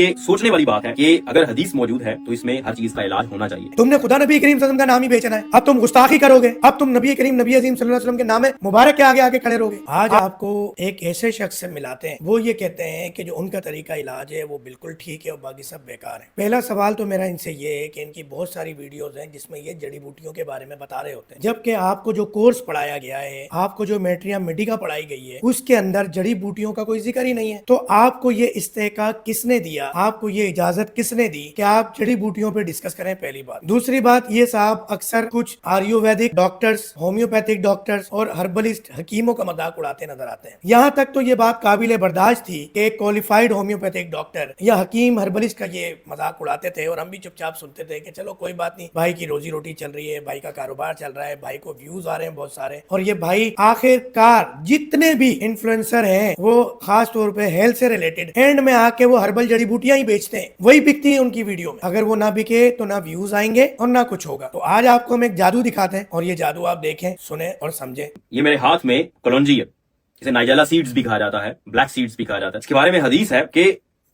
یہ سوچنے والی بات ہے کہ اگر حدیث موجود ہے تو اس میں ہر چیز کا علاج ہونا چاہیے۔ تم نے خدا نبی کریم صلی اللہ علیہ وسلم کا نام ہی بیچنا ہے، اب تم گستاخی کرو گے، اب تم نبی کریم نبی عظیم صلی اللہ علیہ وسلم کے نام مبارک کے آگے آگے کھڑے رہو گے۔ آج آپ کو ایک ایسے شخص سے ملاتے ہیں، وہ یہ کہتے ہیں کہ جو ان کا طریقہ علاج ہے وہ بالکل ٹھیک ہے اور باقی سب بیکار ہے۔ پہلا سوال تو میرا ان سے یہ ہے کہ ان کی بہت ساری ویڈیوز ہیں جس میں یہ جڑی بوٹیوں کے بارے میں بتا رہے ہوتے ہیں، جبکہ آپ کو جو کورس پڑھایا گیا ہے، آپ کو جو میٹریا میڈیکا پڑھائی گئی ہے، اس کے اندر جڑی بوٹیوں کا کوئی ذکر ہی نہیں ہے۔ تو آپ کو یہ استحقاق کس نے دیا، آپ کو یہ اجازت کس نے دی کہ آپ جڑی بوٹیوں پہ ڈسکس کریں؟ پہلی بات۔ دوسری بات، یہ صاحب اکثر کچھ آیورویدک ڈاکٹرز، ہومیوپیتھک ڈاکٹرز اور ہربلسٹ حکیموں کا مذاق اڑاتے نظر آتے ہیں۔ یہاں تک تو یہ بات قابل برداشت تھی کہ ایک کوالیفائڈ ہومیوپیتھک ڈاکٹر یا حکیم ہربلسٹ کا یہ مذاق اڑاتے تھے اور ہم بھی چپ چاپ سنتے تھے کہ چلو کوئی بات نہیں، بھائی کی روزی روٹی چل رہی ہے، بھائی کا کاروبار چل رہا ہے، بھائی کو ویوز آ رہے ہیں بہت سارے، اور یہ بھائی آخر کار جتنے بھی انفلوئنسر ہیں وہ خاص طور پہ ہیلتھ سے ریلیٹڈ اینڈ میں آ کے وہ ہربل جڑی بوٹیاں ہی بیچتے ہیں، وہی بکتی ہیں ان کی ویڈیو میں۔ اگر وہ نہ بکے تو نہ ویوز آئیں گے اور نہ کچھ ہوگا۔ تو آج آپ کو ہم ایک جادو دکھاتے ہیں اور یہ جادو آپ دیکھیں، سنیں اور سمجھیں۔ یہ میرے ہاتھ میں کلونجی ہے، اسے نائجیلا سیڈز بھی کہا جاتا ہے، بلیک سیڈز بھی کہا جاتا ہے۔ اس کے بارے میں حدیث ہے کہ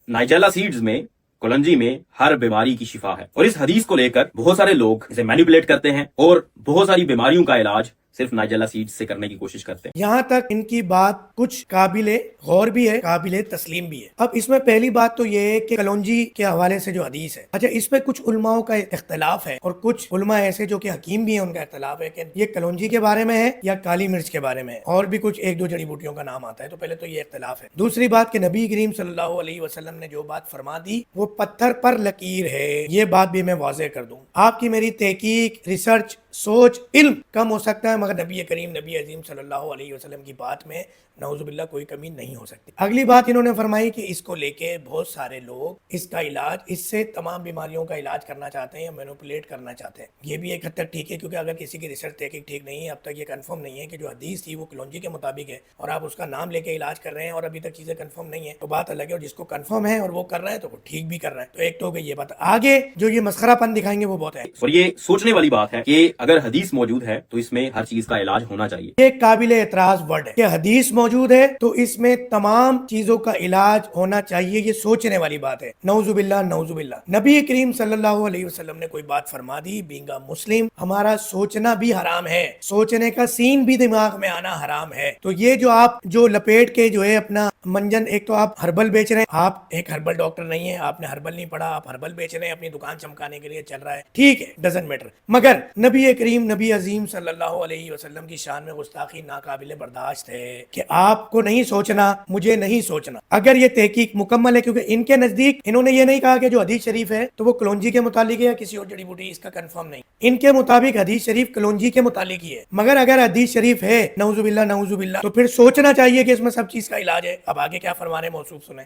نائجیلا سیڈز میں، کلونجی میں ہر بیماری کی شفا ہے، اور اس حدیث کو لے کر بہت سارے لوگ اسے مینیپولیٹ کرتے ہیں اور بہت ساری بیماریوں کا علاج صرف نائجیلا سیڈز سے کرنے کی کوشش کرتے ہیں۔ یہاں تک ان کی بات کچھ قابل غور بھی ہے، قابل تسلیم بھی ہے۔ اب اس میں پہلی بات تو یہ ہے کہ کلونجی کے حوالے سے جو حدیث ہے، اچھا اس پہ کچھ علماء کا اختلاف ہے اور کچھ علماء ایسے جو کہ حکیم بھی ہیں ان کا اختلاف ہے کہ یہ کلونجی کے بارے میں ہے یا کالی مرچ کے بارے میں ہے، اور بھی کچھ ایک دو جڑی بوٹیوں کا نام آتا ہے۔ تو پہلے تو یہ اختلاف ہے۔ دوسری بات کہ نبی کریم صلی اللہ علیہ وسلم نے جو بات فرما دی وہ پتھر پر لکیر ہے، یہ بات بھی میں واضح کر دوں۔ آپ کی میری تحقیق، ریسرچ، سوچ، علم کم ہو سکتا ہے، مگر نبی کریم نبی عظیم صلی اللہ علیہ وسلم کی بات میں نعوذ باللہ کوئی کمی نہیں ہو سکتی۔ اگلی بات انہوں نے فرمائی کہ اس کو لے کے بہت سارے لوگ اس کا علاج، اس سے تمام بیماریوں کا علاج کرنا چاہتے ہیں یا مینوپولیٹ کرنا چاہتے ہیں۔ یہ بھی ایک حد تک ٹھیک ہے، کیونکہ اگر کسی کی ریسرچ تحقیق ٹھیک نہیں ہے، اب تک یہ کنفرم نہیں ہے کہ جو حدیث تھی وہ کلونجی کے مطابق ہے اور آپ اس کا نام لے کے علاج کر رہے ہیں اور ابھی تک چیزیں کنفرم نہیں ہے، تو بات الگ ہے۔ اور جس کو کنفرم ہے اور وہ کر رہا ہے تو وہ ٹھیک بھی کر رہا ہے۔ تو ایک تو ہو گئی یہ بات۔ آگے جو یہ مسخرہ پن دکھائیں گے وہ بہت ہے، اور یہ سوچنے والی بات ہے کہ اگر حدیث موجود ہے تو اس میں ہر چیز کا علاج ہونا چاہیے۔ یہ قابل اعتراض ورڈ ہے کہ حدیث موجود ہے تو اس میں تمام چیزوں کا علاج ہونا چاہیے، یہ سوچنے والی بات ہے۔ نعوذ باللہ نعوذ باللہ۔ نبی کریم صلی اللہ علیہ وسلم نے کوئی بات فرما دی، بینگ اے مسلم ہمارا سوچنا بھی حرام ہے، سوچنے کا سین بھی دماغ میں آنا حرام ہے۔ تو یہ جو آپ جو لپیٹ کے جو ہے اپنا منجن، ایک تو آپ ہربل بیچ رہے ہیں، آپ ایک ہربل ڈاکٹر نہیں ہیں، آپ نے ہربل نہیں پڑھا، آپ ہربل بیچ رہے ہیں، اپنی دکان چمکانے کے لیے چل رہا ہے، ٹھیک ہے، ڈزنٹ میٹر، مگر نبی کریم نبی عظیم صلی اللہ علیہ وسلم کی شان میں گستاخی ناقابل برداشت ہے کہ آپ کو نہیں سوچنا، مجھے نہیں سوچنا۔ اگر یہ تحقیق مکمل ہے، کیونکہ ان کے نزدیک انہوں نے یہ نہیں کہا کہ جو حدیث شریف ہے تو وہ کلونجی کے متعلق ہے یا کسی اور جڑی بوٹی، اس کا کنفرم نہیں۔ ان کے مطابق حدیث شریف کلونجی کے متعلق ہی ہے، مگر اگر حدیث شریف ہے نعوذ باللہ نعوذ باللہ تو پھر سوچنا چاہیے کہ اس میں سب چیز کا علاج ہے۔ اب آگے کیا فرما رہے ہیں موصوف سنیں۔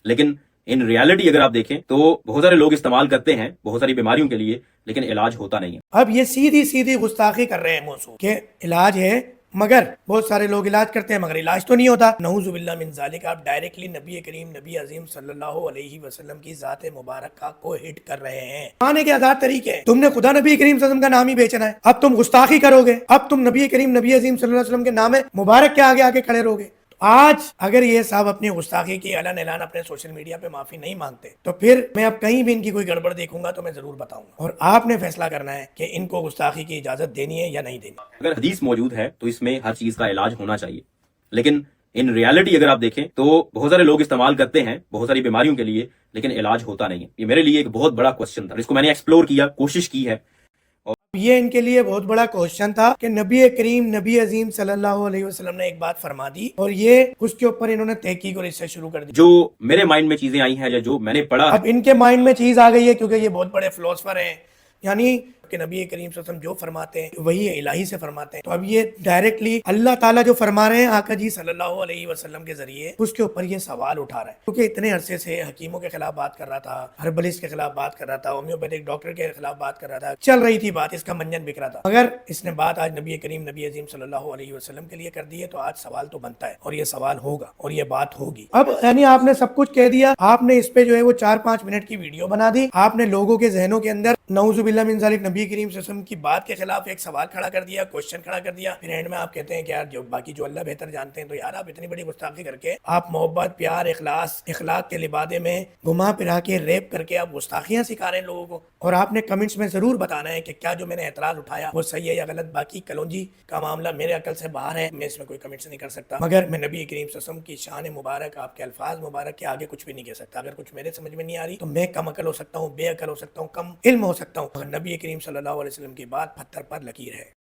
لیکن ان ریالٹی اگر آپ دیکھیں تو بہت سارے لوگ استعمال کرتے ہیں بہت ساری بیماریوں کے لیے، لیکن علاج ہوتا نہیں ہے۔ اب یہ سیدھی سیدھی گستاخی کر رہے ہیں موصوف کہ علاج ہے، مگر بہت سارے لوگ علاج کرتے ہیں مگر علاج تو نہیں ہوتا۔ نعوذ باللہ من ذالک، آپ ڈائریکٹلی نبی کریم نبی عظیم صلی اللہ علیہ وسلم کی ذات مبارکہ کو ہٹ کر رہے ہیں۔ آنے کے آزاد طریقے ہیں، تم نے خدا نبی کریم صلی اللہ علیہ وسلم کا نام ہی بیچنا ہے، اب تم گستاخی کرو گے، اب تم نبی کریم نبی عظیم صلی اللہ علیہ وسلم کے نام مبارک کے آگے آگے کھڑے رہو گے۔ آج اگر یہ صاحب اپنی گستاخی کی اعلان اپنے سوشل میڈیا پہ معافی نہیں مانگتے تو پھر میں اب کہیں بھی ان کی کوئی گڑبڑ دیکھوں گا تو میں ضرور بتاؤں گا، اور آپ نے فیصلہ کرنا ہے کہ ان کو گستاخی کی اجازت دینی ہے یا نہیں دینی۔ اگر حدیث موجود ہے تو اس میں ہر چیز کا علاج ہونا چاہیے، لیکن ان ریالٹی اگر آپ دیکھیں تو بہت سارے لوگ استعمال کرتے ہیں بہت ساری بیماریوں کے لیے، لیکن علاج ہوتا نہیں ہے۔ یہ میرے لیے ایک بہت بڑا کوسچن تھا، اس کو میں نے ایکسپلور کیا، کوشش کی ہے۔ یہ ان کے لیے بہت بڑا کوشچن تھا کہ نبی کریم نبی عظیم صلی اللہ علیہ وسلم نے ایک بات فرما دی اور یہ اس کے اوپر انہوں نے تحقیق اور اس سے شروع کر دی۔ جو میرے مائنڈ میں چیزیں آئی ہیں یا جو میں نے پڑھا، اب ان کے مائنڈ میں چیز آ گئی ہے کیونکہ یہ بہت بڑے فلاسفر ہیں، یعنی کہ نبی کریم صلی اللہ علیہ وسلم جو فرماتے ہیں وہی الہی سے فرماتے ہیں، تو اب یہ ڈائریکٹلی اللہ تعالیٰ جو فرما رہے ہیں آقا جی صلی اللہ علیہ وسلم کے ذریعے، اس کے اوپر یہ سوال اٹھا رہا ہے، کیونکہ اتنے عرصے سے حکیموں کے خلاف بات کر رہا تھا، ہربلسٹ کے خلاف بات کر رہا تھا، ہومیوپیتھک ڈاکٹر کے خلاف بات کر رہا تھا، چل رہی تھی بات، اس کا منجن بک رہا تھا، مگر اس نے بات آج نبی کریم نبی عظیم صلی اللہ علیہ وسلم کے لیے کر دی ہے، تو آج سوال تو بنتا ہے اور یہ سوال ہوگا اور یہ بات ہوگی۔ اب یعنی آپ نے سب کچھ کہہ دیا، آپ نے اس پہ جو ہے وہ 4-5 منٹ کی ویڈیو بنا دی، آپ نے لوگوں کے ذہنوں کے اندر نعوذ باللہ من ذالک نبی کریم صلی اللہ علیہ وسلم کی بات کے خلاف ایک سوال کھڑا کر دیا, کوشچن کھڑا کر دیا, پھر اینڈ میں آپ کہتے ہیں کہ یار جو باقی جو اللہ بہتر جانتے ہیں. تو یار آپ اتنی بڑی گستاخی کر کے آپ محبت, پیار, اخلاق کے لبادے میں گھما پھرا کے ریپ کر کے آپ گستاخیاں سکھا رہے ہیں لوگوں کو. اور آپ نے کمنٹس میں ضرور بتانا ہے کہ کیا جو میں نے اعتراض اٹھایا وہ صحیح ہے یا غلط. باقی کلونجی کا معاملہ میرے عقل سے باہر ہے, میں اس میں کوئی کمنٹس نہیں کر سکتا, مگر میں نبی کریم صلی اللہ علیہ وسلم کی شان مبارک, آپ کے الفاظ مبارک کے آگے کچھ بھی نہیں کہہ سکتا. اگر کچھ میرے سمجھ میں نہیں آ رہی تو میں کم عقل ہو سکتا ہوں, بے عقل ہو سکتا ہوں, کم علم ہو سکتا ہوں, مگر نبی کریم صلی اللہ علیہ وسلم کی بات پتھر پر لکیر ہے.